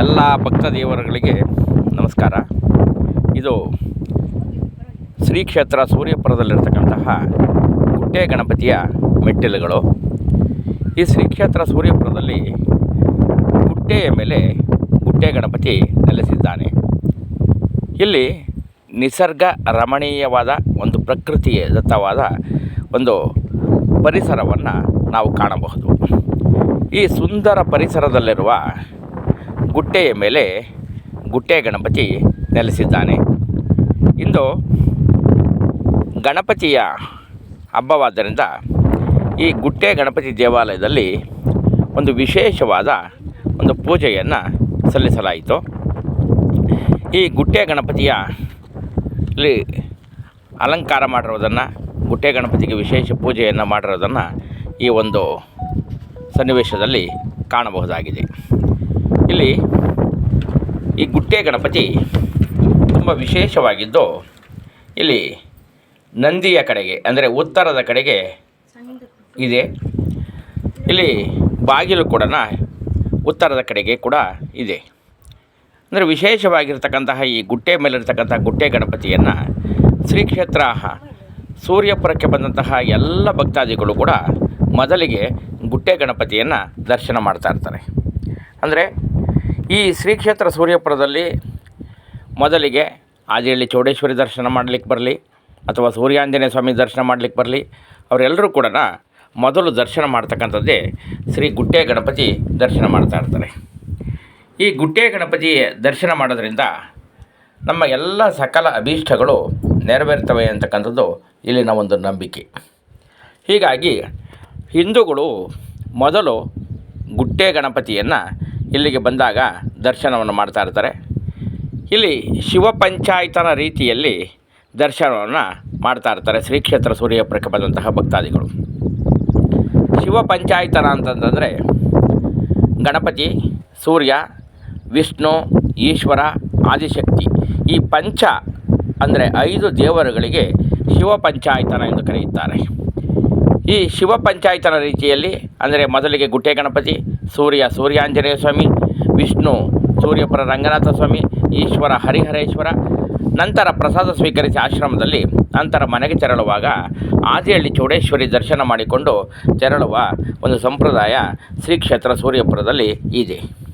ಎಲ್ಲ ಭಕ್ತ ದೇವರುಗಳಿಗೆ ನಮಸ್ಕಾರ. ಇದು ಶ್ರೀ ಕ್ಷೇತ್ರ ಸೂರ್ಯಪುರದಲ್ಲಿರ್ತಕ್ಕಂತಹ ಗುಟ್ಟೆ ಗಣಪತಿಯ ಮೆಟ್ಟಿಲುಗಳು. ಈ ಶ್ರೀ ಕ್ಷೇತ್ರ ಸೂರ್ಯಪುರದಲ್ಲಿ ಗುಟ್ಟೆಯ ಮೇಲೆ ಗುಟ್ಟೆ ಗಣಪತಿ ನೆಲೆಸಿದ್ದಾನೆ. ಇಲ್ಲಿ ನಿಸರ್ಗ ರಮಣೀಯವಾದ ಒಂದು ಪ್ರಕೃತಿಯ ದತ್ತವಾದ ಒಂದು ಪರಿಸರವನ್ನು ನಾವು ಕಾಣಬಹುದು. ಈ ಸುಂದರ ಪರಿಸರದಲ್ಲಿರುವ ಗುಟ್ಟೆಯ ಮೇಲೆ ಗುಟ್ಟೆ ಗಣಪತಿ ನೆಲೆಸಿದ್ದಾನೆ. ಇಂದು ಗಣಪತಿಯ ಹಬ್ಬವಾದ್ದರಿಂದ ಈ ಗುಟ್ಟೆ ಗಣಪತಿ ದೇವಾಲಯದಲ್ಲಿ ಒಂದು ವಿಶೇಷವಾದ ಒಂದು ಪೂಜೆಯನ್ನು ಸಲ್ಲಿಸಲಾಯಿತು. ಈ ಗುಟ್ಟೆ ಗಣಪತಿಯಲ್ಲಿ ಅಲಂಕಾರ ಮಾಡಿರೋದನ್ನು, ಗುಟ್ಟೆ ಗಣಪತಿಗೆ ವಿಶೇಷ ಪೂಜೆಯನ್ನು ಮಾಡಿರೋದನ್ನು ಈ ಒಂದು ಸನ್ನಿವೇಶದಲ್ಲಿ ಕಾಣಬಹುದಾಗಿದೆ. ಇಲ್ಲಿ ಈ ಗುಟ್ಟೆ ಗಣಪತಿ ತುಂಬ ವಿಶೇಷವಾಗಿದ್ದು, ಇಲ್ಲಿ ನಂದಿಯ ಕಡೆಗೆ ಅಂದರೆ ಉತ್ತರದ ಕಡೆಗೆ ಇದೆ. ಇಲ್ಲಿ ಬಾಗಿಲು ಕೂಡ ಉತ್ತರದ ಕಡೆಗೆ ಕೂಡ ಇದೆ. ಅಂದರೆ ವಿಶೇಷವಾಗಿರ್ತಕ್ಕಂತಹ ಈ ಗುಟ್ಟೆ ಮೇಲಿರ್ತಕ್ಕಂಥ ಗುಟ್ಟೆ ಗಣಪತಿಯನ್ನು ಶ್ರೀ ಕ್ಷೇತ್ರ ಸೂರ್ಯಪುರಕ್ಕೆ ಬಂದಂತಹ ಎಲ್ಲ ಭಕ್ತಾದಿಗಳು ಕೂಡ ಮೊದಲಿಗೆ ಗುಟ್ಟೆ ಗಣಪತಿಯನ್ನು ದರ್ಶನ ಮಾಡ್ತಾ ಇರ್ತಾರೆ. ಅಂದರೆ ಈ ಶ್ರೀ ಕ್ಷೇತ್ರ ಸೂರ್ಯಪುರದಲ್ಲಿ ಮೊದಲಿಗೆ ಆದಿಹಳ್ಳಿ ಚೌಡೇಶ್ವರಿ ದರ್ಶನ ಮಾಡಲಿಕ್ಕೆ ಬರಲಿ ಅಥವಾ ಸೂರ್ಯಾಂಜನೇಯ ಸ್ವಾಮಿ ದರ್ಶನ ಮಾಡಲಿಕ್ಕೆ ಬರಲಿ, ಅವರೆಲ್ಲರೂ ಕೂಡ ಮೊದಲು ದರ್ಶನ ಮಾಡ್ತಕ್ಕಂಥದ್ದೇ ಶ್ರೀ ಗುಟ್ಟೆ ಗಣಪತಿ ದರ್ಶನ ಮಾಡ್ತಾ ಇರ್ತಾರೆ. ಈ ಗುಟ್ಟೆ ಗಣಪತಿ ದರ್ಶನ ಮಾಡೋದ್ರಿಂದ ನಮ್ಮ ಎಲ್ಲ ಸಕಲ ಅಭೀಷ್ಟಗಳು ನೆರವೇರ್ತವೆ ಅಂತಕ್ಕಂಥದ್ದು ಇಲ್ಲಿನ ಒಂದು ನಂಬಿಕೆ. ಹೀಗಾಗಿ ಹಿಂದೂಗಳು ಮೊದಲು ಗುಟ್ಟೆ ಗಣಪತಿಯನ್ನು ಇಲ್ಲಿಗೆ ಬಂದಾಗ ದರ್ಶನವನ್ನು ಮಾಡ್ತಾ ಇರ್ತಾರೆ. ಇಲ್ಲಿ ಶಿವ ಪಂಚಾಯತನ ರೀತಿಯಲ್ಲಿ ದರ್ಶನವನ್ನು ಮಾಡ್ತಾ ಇರ್ತಾರೆ ಶ್ರೀ ಕ್ಷೇತ್ರ ಸೂರ್ಯಪುರಕ್ಕೆ ಬಂದಂತಹ ಭಕ್ತಾದಿಗಳು. ಶಿವ ಪಂಚಾಯತನ ಅಂತಂತಂದರೆ ಗಣಪತಿ, ಸೂರ್ಯ, ವಿಷ್ಣು, ಈಶ್ವರ, ಆದಿಶಕ್ತಿ, ಈ ಪಂಚ ಅಂದರೆ 5 ದೇವರುಗಳಿಗೆ ಶಿವ ಪಂಚಾಯತನ ಎಂದು ಕರೆಯುತ್ತಾರೆ. ಈ ಶಿವ ಪಂಚಾಯತನ ರೀತಿಯಲ್ಲಿ ಅಂದರೆ ಮೊದಲಿಗೆ ಗುಟ್ಟೆ ಗಣಪತಿ, ಸೂರ್ಯಾಂಜನೇಯ ಸ್ವಾಮಿ, ವಿಷ್ಣು ಸೂರ್ಯಪುರ ರಂಗನಾಥ ಸ್ವಾಮಿ, ಈಶ್ವರ ಹರಿಹರೇಶ್ವರ, ನಂತರ ಪ್ರಸಾದ ಸ್ವೀಕರಿಸಿ ಆಶ್ರಮದಲ್ಲಿ ನಂತರ ಮನೆಗೆ ತೆರಳುವಾಗ ಆದಿಹಳ್ಳಿ ಚೌಡೇಶ್ವರಿ ದರ್ಶನ ಮಾಡಿಕೊಂಡು ತೆರಳುವ ಒಂದು ಸಂಪ್ರದಾಯ ಶ್ರೀ ಕ್ಷೇತ್ರ ಸೂರ್ಯಪುರದಲ್ಲಿ ಇದೆ.